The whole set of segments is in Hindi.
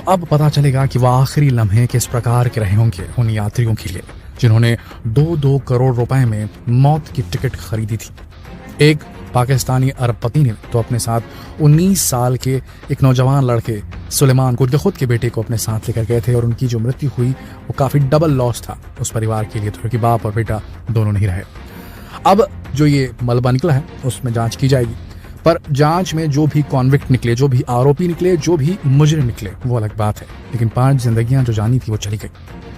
अब पता चलेगा कि वह आखिरी लम्हे किस प्रकार के रहे होंगे उन यात्रियों के लिए जिन्होंने 2-2 करोड़ रुपए में मौत की टिकट खरीदी थी। एक पाकिस्तानी अरबपति ने तो अपने साथ 19 साल के एक नौजवान लड़के सुलेमान को, जो खुद के बेटे को अपने साथ लेकर गए थे, और उनकी जो मृत्यु हुई वो काफी डबल लॉस था उस परिवार के लिए, क्योंकि बाप और बेटा दोनों नहीं रहे। अब जो ये मलबा निकला है उसमें जांच की जाएगी, पर जांच में जो भी कॉन्विक्ट निकले, जो भी आरोपी निकले, जो भी मुजरिम निकले, वो अलग बात है, लेकिन 5 जिंदगियां जो जानी थी वो चली गई।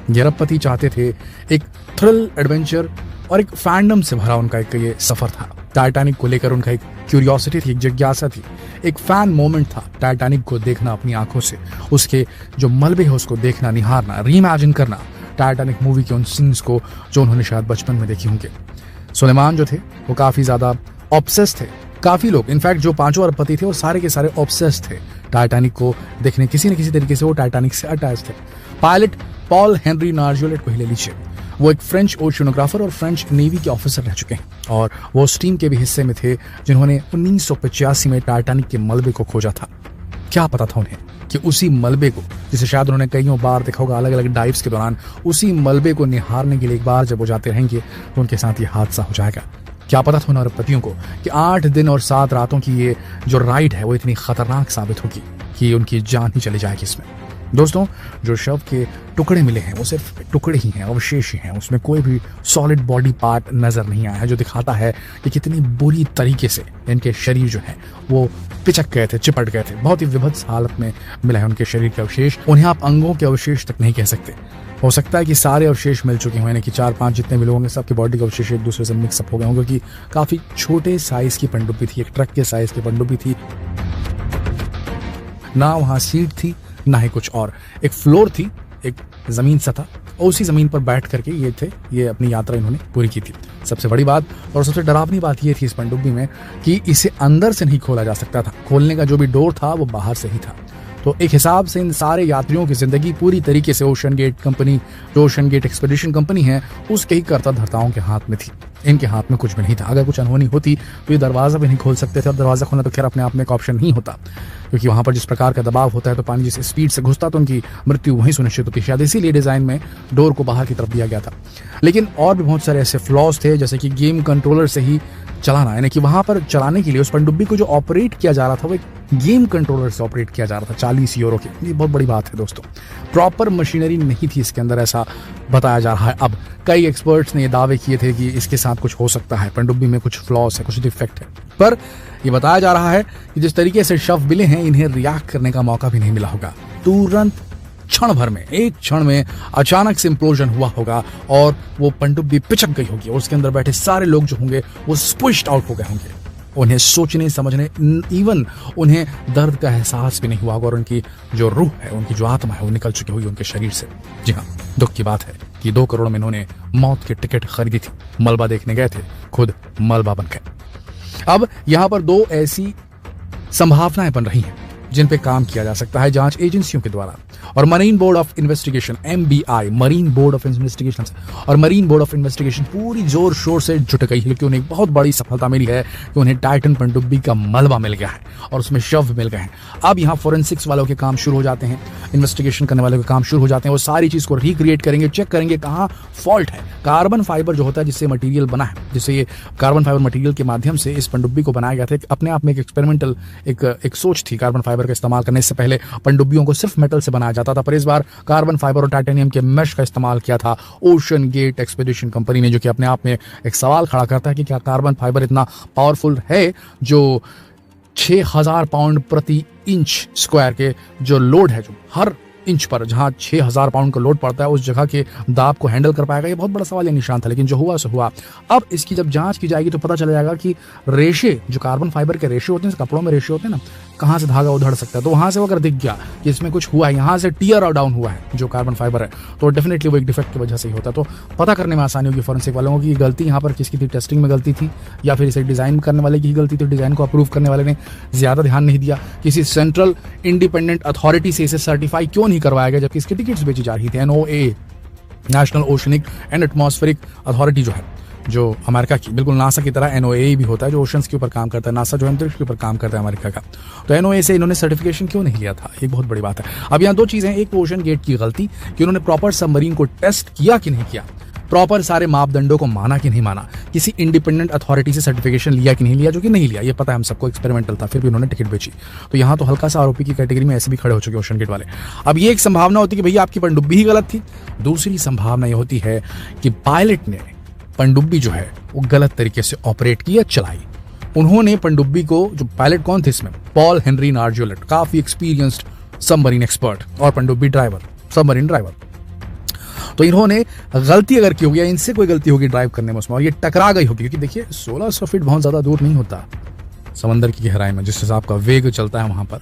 ये अरबपति चाहते थे एक थ्रिल, एडवेंचर और एक फैंडम से भरा उनका एक ये सफर था। टाइटैनिक को लेकर उनका एक क्यूरियोसिटी थी, एक जिज्ञासा थी, एक फैन मोमेंट था टाइटैनिक को देखना अपनी आंखों से, उसके जो मलबे है उसको देखना, निहारना, रीइमेजिन करना टाइटैनिक मूवी के उन सीन्स को जो उन्होंने शायद बचपन में देखी होंगे। सुलेमान जो थे वो काफी ज्यादा ऑब्सेस्ड थे। काफी लोग, इनफैक्ट जो 5 अरबपति थे वो सारे के सारे ऑब्सेस्ड थे टाइटैनिक को देखने, किसी न किसी तरीके से वो टाइटैनिक से अटैच थे। पायलट पॉल हेनरी नार्जुलेट को ही ले लीजिए, वो एक फ्रेंच ओशियोनोग्राफर और फ्रेंच नेवी के ऑफिसर रह चुके हैं, और वो उस टीम के भी हिस्से में थे जिन्होंने 1985 में टाइटैनिक के मलबे को खोजा था। क्या पता था उन्हें कि उसी मलबे को, जिसे शायद उन्होंने कईयों बार देखा होगा अलग अलग डाइव्स के दौरान, उसी मलबे को निहारने के लिए एक बार जब वो जाते रहेंगे तो उनके साथ ये हादसा हो जाएगा। क्या पता था उन अरबपतियों को कि 8 दिन और 7 रातों की ये जो राइड है वो इतनी खतरनाक साबित होगी कि उनकी जान ही चली जाएगी इसमें। दोस्तों, जो शव के टुकड़े मिले हैं वो सिर्फ टुकड़े ही हैं, अवशेष ही हैं, उसमें कोई भी सॉलिड बॉडी पार्ट नजर नहीं आया है, जो दिखाता है कि कितनी बुरी तरीके से इनके शरीर जो है वो पिचक गए थे, चिपट गए थे। बहुत ही विभत्स हालत में मिला है उनके शरीर के अवशेष। उन्हें आप अंगों के अवशेष तक नहीं कह सकते। हो सकता है कि सारे अवशेष मिल चुके हों, कि 4-5 जितने भी लोग होंगे सबके बॉडी के अवशेष एक दूसरे से मिक्सअप हो गए होंगे, क्योंकि काफी छोटे साइज की पनडुब्बी थी, एक ट्रक के साइज की पनडुब्बी थी, ना वहां सीट थी ना ही कुछ और। एक फ्लोर थी, एक जमीन सतह, और उसी जमीन पर बैठ करके ये अपनी यात्रा इन्होंने पूरी की थी। सबसे बड़ी बात और सबसे डरावनी बात ये थी इस पनडुब्बी में कि इसे अंदर से नहीं खोला जा सकता था, खोलने का जो भी डोर था वो बाहर से ही था। तो एक हिसाब से इन सारे यात्रियों की जिंदगी पूरी तरीके से ओशन गेट कंपनी, जो ओशन गेट एक्सपेडिशन कंपनी है, उसके ही कर्ता धर्ताओं के हाथ में थी। इनके हाथ में कुछ भी नहीं था। अगर कुछ अनहोनी होती तो ये दरवाजा भी नहीं खोल सकते थे, और दरवाजा खोलना तो खैर अपने आप में एक ऑप्शन नहीं होता, क्योंकि वहां पर जिस प्रकार का दबाव होता है तो पानी जिस स्पीड से घुसता तो उनकी मृत्यु वहीं सुनिश्चित होती। शायद इसीलिए डिजाइन में डोर को बाहर की तरफ दिया गया था। लेकिन और भी बहुत सारे ऐसे फ्लॉज थे, जैसे कि गेम कंट्रोलर से ही चलाना, यानी कि वहां पर चलाने के लिए उस पनडुब्बी को जो ऑपरेट किया जा रहा था वो एक गेम कंट्रोलर से ऑपरेट किया जा रहा था, 40 यूरो के। ये बहुत बड़ी बात है दोस्तों। प्रॉपर मशीनरी नहीं थी इसके अंदर, ऐसा बताया जा रहा है। अब कई एक्सपर्ट्स ने ये दावे किए थे कि इसके साथ कुछ हो सकता है, पनडुब्बी में कुछ फ्लॉस है, कुछ डिफेक्ट है, पर ये बताया जा रहा है कि जिस तरीके से शव मिले हैं इन्हें रिएक्ट करने का मौका भी नहीं मिला होगा। तुरंत क्षण भर में, एक क्षण में अचानक से इंप्लोजन हुआ होगा और वो पनडुब्बी पिचक गई होगी, और उसके अंदर बैठे सारे लोग जो होंगे वो स्क्विश्ड आउट हो गए होंगे। उन्हें सोचने, समझने, इवन उन्हें दर्द का एहसास भी नहीं हुआ होगा, और उनकी जो रूह है, उनकी जो आत्मा है वो निकल चुकी होगी उनके शरीर से। जी हाँ, दुख की बात है कि 2 करोड़ में इन्होंने मौत की टिकट खरीदी थी, मलबा देखने गए थे, खुद मलबा बन गए। अब यहाँ पर 2 ऐसी संभावनाएं बन रही हैं जिन पे काम किया जा सकता है जांच एजेंसियों के द्वारा, और marine board of investigation, MBI, marine board of investigation, और मरीन बोर्ड ऑफ इन्वेस्टिगेशन पूरी जोर शोर से जुट गई है, क्योंकि उन्हें एक बहुत बड़ी सफलता मिली है कि उन्हें टाइटन पनडुब्बी का मलबा मिल गया है और उसमें शव मिल गए हैं। अब यहाँ फोरेंसिक्स वालों के काम शुरू हो जाते हैं, इन्वेस्टिगेशन करने वालों के काम शुरू हो जाते हैं। वो सारी चीज को रिक्रिएट करेंगे, चेक करेंगे कहाँ फॉल्ट है। कार्बन फाइबर जो होता है जिससे मटीरियल बना है, जिससे ये कार्बन फाइबर मटीरियल के माध्यम से इस पनडुब्बी को बनाया गया था, अपने आप में एक एक्सपेरिमेंटल एक सोच थी। कार्बन फाइबर का इस्तेमाल करने से पहले पनडुब्बियों को सिर्फ मेटल से बनाया जाता था, पर इस बार कार्बन फाइबर और टाइटेनियम के मेश का इस्तेमाल किया था ओशन गेट एक्सपेडिशन कंपनी ने, जो कि अपने आप में एक सवाल खड़ा करता है कि क्या कार्बन फाइबर इतना पावरफुल है जो 6000 पाउंड प्रति इंच स्क्वायर के जो लोड है, जो हर इंच पर जहां 6000 पाउंड का लोड पड़ता है उस जगह के दाब को हैंडल कर पाएगा। ये बहुत बड़ा सवाल या निशान था, लेकिन जो हुआ सो हुआ। अब इसकी जब जांच की जाएगी तो पता चल जाएगा कि रेशे, जो कार्बन फाइबर के रेशे होते हैं, कपड़ों में रेशे होते हैं ना, कहाँ से धागा उधड़ सकता है। तो वहां से अगर दिख गया कि इसमें कुछ हुआ है, यहाँ से टीयर और डाउन हुआ है जो कार्बन फाइबर है, तो डेफिनेटली वो एक डिफेक्ट की वजह से ही होता है। तो पता करने में आसानी होगी फॉरेंसिक वालों को कि गलती यहाँ पर किसकी थी, टेस्टिंग में गलती थी या फिर इसे डिजाइन करने वाले की ही गलती थी, डिजाइन को अप्रूव करने वाले ने ज्यादा ध्यान नहीं दिया, किसी सेंट्रल इंडिपेंडेंट अथॉरिटी से इसे सर्टिफाई क्यों नहीं करवाया गया जबकि इसकी टिकट्स बेची जा रही थी। NOAA, national oceanic and atmospheric authority जो है, जो अमेरिका की बिल्कुल नासा की तरह NOAA भी होता है जो ओशंस के ऊपर काम करता है, नासा जो अंतरिक्ष के ऊपर काम करता है अमेरिका का, तो NOAA से इन्होंने सर्टिफिकेशन क्यों नहीं लिया था, एक बहुत बड़ी बात है। अब यहाँ दो चीज़ें, एक तो ओशन गेट की गलती कि उन्होंने प्रॉपर सबमरीन को टेस्ट किया कि नहीं किया, प्रॉपर सारे मापदंडों को माना कि नहीं माना, किसी इंडिपेंडेंट अथॉरिटी से सर्टिफिकेशन लिया कि नहीं लिया, जो कि नहीं लिया, ये पता है हम सबको, एक्सपेरिमेंटल था, फिर भी उन्होंने टिकट बेची। तो यहाँ तो हल्का सा आरोपी की कैटेगरी में ऐसे भी खड़े हो चुके ओशन गेट वाले। अब ये एक संभावना होती है कि भैया आपकी पनडुब्बी ही गलत थी। दूसरी संभावना ये होती है कि पायलट ने पनडुब्बी जो है वो गलत तरीके से ऑपरेट की या चलाई। उन्होंने पनडुब्बी को, जो पायलट कौन थे इसमें, पॉल हेनरी नार्जुलेट, काफी एक्सपीरियंस्ड सबमरीन एक्सपर्ट और पनडुब्बी ड्राइवर, सबमरीन ड्राइवर, तो इन्होंने गलती अगर की होगी या इनसे कोई गलती होगी ड्राइव करने में उसमें और ये टकरा गई होगी, क्योंकि देखिए 1600 फीट बहुत ज्यादा दूर नहीं होता समंदर की गहराई में, जिस हिसाब का वेग चलता है वहां पर,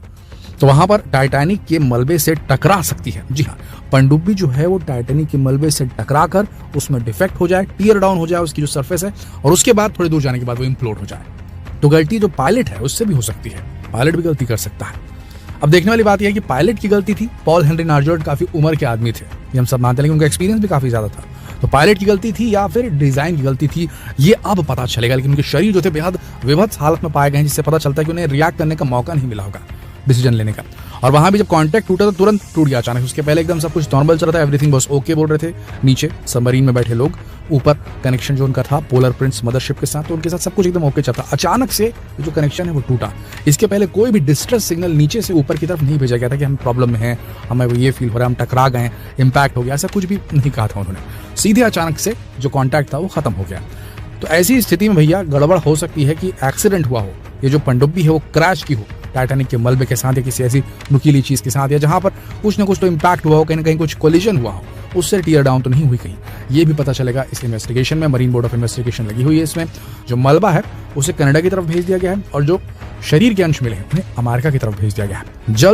तो वहां पर टाइटैनिक के मलबे से टकरा सकती है। जी हाँ, पनडुब्बी जो है वो टाइटैनिक के मलबे से टकरा कर उसमें डिफेक्ट हो जाए, टीयर डाउन हो जाए उसकी जो सरफेस है, और उसके बाद थोड़ी दूर जाने के बाद वो इम्प्लोड हो जाए। तो गलती जो पायलट है उससे भी हो सकती है, पायलट भी गलती कर सकता है। अब देखने वाली बात यह है कि पायलट की गलती थी, पॉल हेनरी नार्जुलेट काफी उम्र के आदमी थे, ये हम सब मानते हैं, लेकिन उनका एक्सपीरियंस भी काफी ज्यादा था। तो पायलट की गलती थी या फिर डिजाइन की गलती थी, ये अब पता चलेगा। लेकिन उनके शरीर जो थे बेहद विभत्स हालत में पाए गए हैं, जिससे पता चलता है कि उन्हें रिएक्ट करने का मौका नहीं मिला होगा डिसीजन लेने का। और वहां भी जब कांटेक्ट टूटा तो तुरंत टूट गया अचानक, उसके पहले एकदम सब कुछ नॉर्मल चल रहा था, एवरीथिंग बस ओके बोल रहे थे नीचे सबमरीन में बैठे लोग, ऊपर कनेक्शन जो उनका था पोलर प्रिंस मदरशिप के साथ, तो उनके साथ सब कुछ एकदम ओके चलता। अचानक से जो कनेक्शन है वो टूटा। इसके पहले कोई भी डिस्ट्रेस सिग्नल नीचे से ऊपर की तरफ नहीं भेजा गया था कि हम प्रॉब्लम में हैं, हमें ये फील हो रहा है, हम टकरा गए, इम्पैक्ट हो गया, ऐसा कुछ भी नहीं कहा था उन्होंने। सीधे अचानक से जो कॉन्टैक्ट था वो खत्म हो गया। तो ऐसी स्थिति में भैया गड़बड़ हो सकती है कि एक्सीडेंट हुआ हो, ये जो पनडुब्बी है वो क्रैश की हो टाइटैनिक के मलबे के साथ या किसी ऐसी नुकीली चीज के साथ, या जहां पर कुछ ना कुछ तो इम्पैक्ट हुआ हो, कहीं ना कहीं कुछ कोलिजन हुआ हो, उससे टीयर डाउन तो नहीं हुई कहीं। ये भी पता चलेगा इस इन्वेस्टिगेशन में। मरीन बोर्ड ऑफ इन्वेस्टिगेशन लगी हुई है इसमें। जो मलबा है उसे कनाडा की तरफ भेज दिया गया है और जो शरीर के अंश मिले हैं उन्हें अमेरिका की तरफ भेज दिया गया है। जल्द